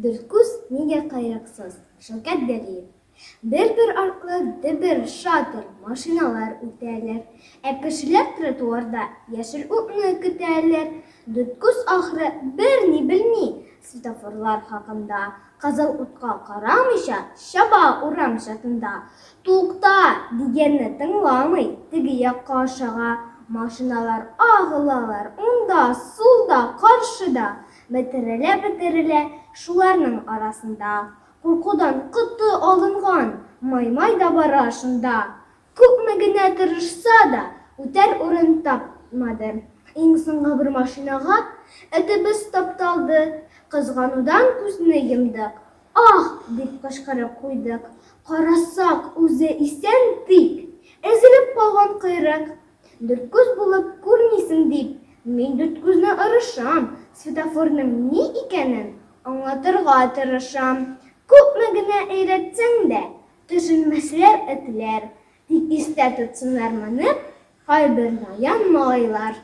Дөлкүс нигә ҡайраҡсыз? Шәүкәт Дәлиев. Бер-бер артлы дөбөр, шатыр машиналар үтәләр, ә кешеләр тротуарда йәшел утны көтәләр. Дөлкүс ахры бер ни белми светофорлар хаҡында. Ҡыҙыл утҡа ҡарамайса шаба урам шатында. Туҡта дигәнне тыңламай, теге яҡҡа ашыға. Машиналар ағылалар унда, сулда, ҡаршыда. Бетерелә, шуларның арасында. Ҡурҡыуҙан ҡото алынған маймай да бара шунда. Күпме генә тырышса да, үтәр урын тапмады. Иң соңғы бер машинаға этебез тапталды. Ҡыҙғаныуҙан күҙне йомдоҡ. «Ах!» дип ҡышҡырып ҡуйҙыҡ. Ҡарасаҡ, үҙе исән тик, эҙелеп ҡалған ҡойроҡ. Дөлкүс булып күрмисең дип, мин дөлкүсне ырышам, светофорның ни икәнен аңлатырға тырышам. Күпме генә өйрәтсәң дә, төшөнмәҫләр этләр, тик истә тотсондар моны ҡайбер наян малайҙар.